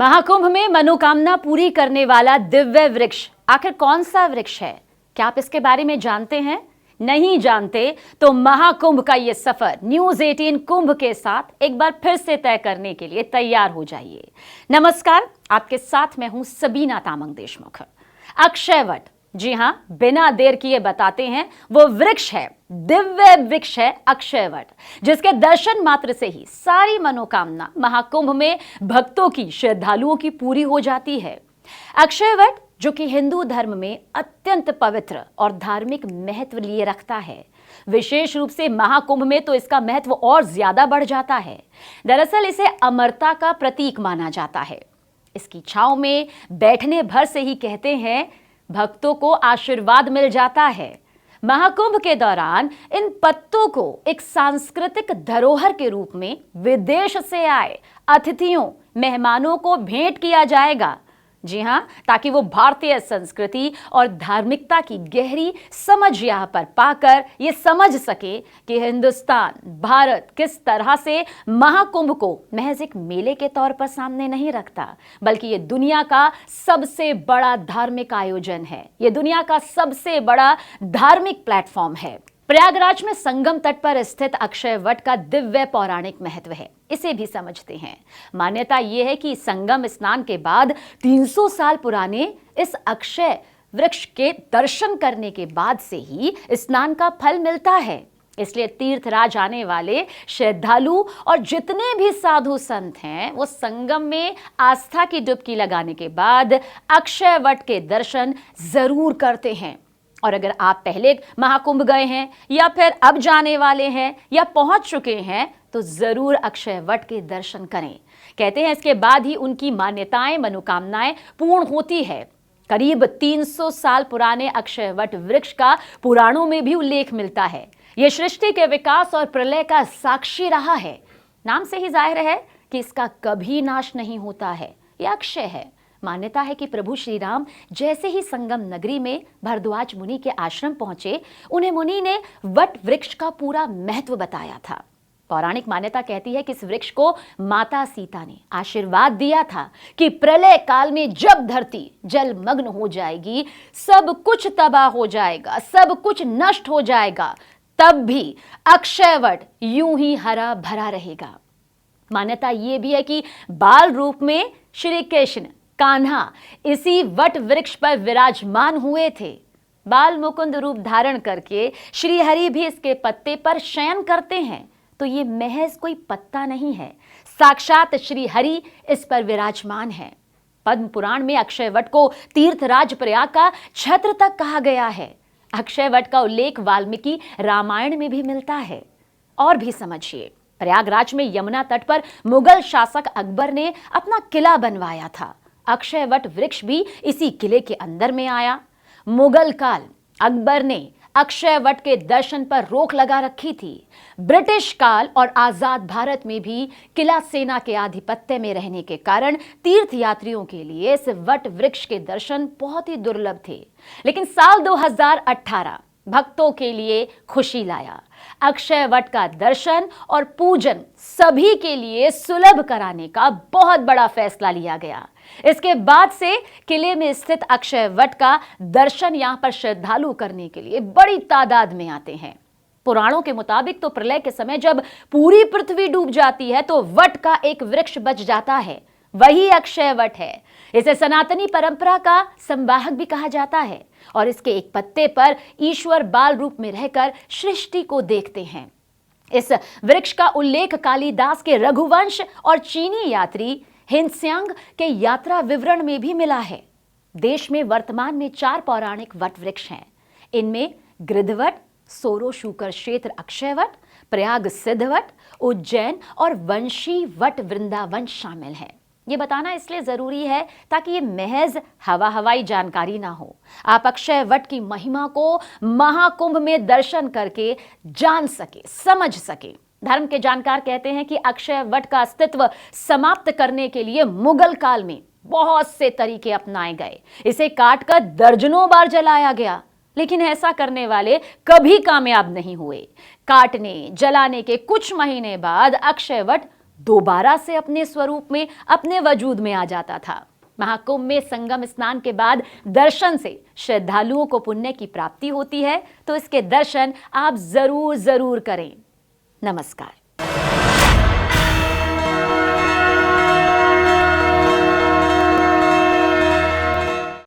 महाकुंभ में मनोकामना पूरी करने वाला दिव्य वृक्ष आखिर कौन सा वृक्ष है? क्या आप इसके बारे में जानते हैं? नहीं जानते तो महाकुंभ का ये सफर न्यूज 18 कुंभ के साथ एक बार फिर से तय करने के लिए तैयार हो जाइए। नमस्कार, आपके साथ मैं हूं सबीना तामंग देशमुख। अक्षयवट, जी हां, बिना देर किए बताते हैं, वो वृक्ष है, दिव्य वृक्ष है अक्षयवट, जिसके दर्शन मात्र से ही सारी मनोकामना महाकुंभ में भक्तों की, श्रद्धालुओं की पूरी हो जाती है। अक्षयवट जो कि हिंदू धर्म में अत्यंत पवित्र और धार्मिक महत्व लिए रखता है, विशेष रूप से महाकुंभ में तो इसका महत्व और ज्यादा बढ़ जाता है। दरअसल इसे अमरता का प्रतीक माना जाता है। इसकी छांव में बैठने भर से ही कहते हैं भक्तों को आशीर्वाद मिल जाता है। महाकुंभ के दौरान इन पत्तों को एक सांस्कृतिक धरोहर के रूप में विदेश से आए अतिथियों, मेहमानों को भेंट किया जाएगा। जी हां, ताकि वो भारतीय संस्कृति और धार्मिकता की गहरी समझ यहां पर पाकर ये समझ सके कि हिंदुस्तान, भारत किस तरह से महाकुंभ को महज एक मेले के तौर पर सामने नहीं रखता, बल्कि ये दुनिया का सबसे बड़ा धार्मिक आयोजन है। ये दुनिया का सबसे बड़ा धार्मिक प्लेटफॉर्म है। प्रयागराज में संगम तट पर स्थित अक्षयवट का दिव्य पौराणिक महत्व है, इसे भी समझते हैं। मान्यता यह है कि संगम स्नान के बाद 300 साल पुराने इस अक्षय वृक्ष के दर्शन करने के बाद से ही स्नान का फल मिलता है। इसलिए तीर्थराज आने वाले श्रद्धालु और जितने भी साधु संत हैं, वो संगम में आस्था की डुबकी लगाने के बाद अक्षयवट के दर्शन जरूर करते हैं। और अगर आप पहले महाकुंभ गए हैं या फिर अब जाने वाले हैं या पहुंच चुके हैं तो जरूर अक्षयवट के दर्शन करें। कहते हैं इसके बाद ही उनकी मान्यताएं, मनोकामनाएं पूर्ण होती है। करीब 300 साल पुराने अक्षयवट वृक्ष का पुराणों में भी उल्लेख मिलता है। यह सृष्टि के विकास और प्रलय का साक्षी रहा है। नाम से ही जाहिर है कि इसका कभी नाश नहीं होता है। यह अक्षय है। मान्यता है कि प्रभु श्री राम जैसे ही संगम नगरी में भरद्वाज मुनि के आश्रम पहुंचे, उन्हें मुनि ने वट वृक्ष का पूरा महत्व बताया था। पौराणिक मान्यता कहती है कि इस वृक्ष को माता सीता ने आशीर्वाद दिया था कि प्रलय काल में जब धरती जलमग्न हो जाएगी, सब कुछ तबाह हो जाएगा, सब कुछ नष्ट हो जाएगा, तब भी अक्षयवट यूं ही हरा भरा रहेगा। मान्यता यह भी है कि बाल रूप में श्री कृष्ण, कान्हा इसी वट वृक्ष पर विराजमान हुए थे। बाल मुकुंद रूप धारण करके श्री हरि भी इसके पत्ते पर शयन करते हैं। तो ये महज कोई पत्ता नहीं है, साक्षात श्री हरि इस पर विराजमान है। पद्म पुराण में अक्षयवट को तीर्थराज प्रयाग का छत्र तक कहा गया है। अक्षयवट का उल्लेख वाल्मीकि रामायण में भी मिलता है। और भी समझिए, प्रयागराज में यमुना तट पर मुगल शासक अकबर ने अपना किला बनवाया था। अक्षयवट वृक्ष भी इसी किले के अंदर में आया। मुगल काल अकबर ने अक्षयवट के दर्शन पर रोक लगा रखी थी। ब्रिटिश काल और आजाद भारत में भी किला सेना के आधिपत्य में रहने के कारण तीर्थ यात्रियों के लिए इस वट वृक्ष के दर्शन बहुत ही दुर्लभ थे। लेकिन साल 2018 भक्तों के लिए खुशी लाया। अक्षयवट का दर्शन और पूजन सभी के लिए सुलभ कराने का बहुत बड़ा फैसला लिया गया। इसके बाद से किले में स्थित अक्षयवट का दर्शन यहां पर श्रद्धालु करने के लिए बड़ी तादाद में आते हैं। पुराणों के मुताबिक तो प्रलय के समय जब पूरी पृथ्वी डूब जाती है तो वट का एक वृक्ष बच जाता है, वही अक्षयवट है। इसे सनातनी परंपरा का संवाहक भी कहा जाता है और इसके एक पत्ते पर ईश्वर बाल रूप में रहकर सृष्टि को देखते हैं। इस वृक्ष का उल्लेख कालिदास के रघुवंश और चीनी यात्री हिनस्यांग के यात्रा विवरण में भी मिला है। देश में वर्तमान में 4 पौराणिक वट वृक्ष हैं। इनमें गृधवट, सोरो शूकर क्षेत्र अक्षयवट, प्रयाग सिद्धवट, उज्जैन और वंशी वट वृंदावन शामिल हैं। ये बताना इसलिए जरूरी है ताकि ये महज हवाई जानकारी ना हो। आप अक्षयवट की महिमा को महाकुंभ में दर्शन करके जान सके, समझ सके। धर्म के जानकार कहते हैं कि अक्षयवट का अस्तित्व समाप्त करने के लिए मुगल काल में बहुत से तरीके अपनाए गए। इसे काटकर दर्जनों बार जलाया गया, लेकिन ऐसा करने वाले कभी कामयाब नहीं हुए। काटने, जलाने के कुछ महीने बाद अक्षयवट दोबारा से अपने स्वरूप में, अपने वजूद में आ जाता था। महाकुंभ में संगम स्नान के बाद दर्शन से श्रद्धालुओं को पुण्य की प्राप्ति होती है, तो इसके दर्शन आप जरूर करें। नमस्कार।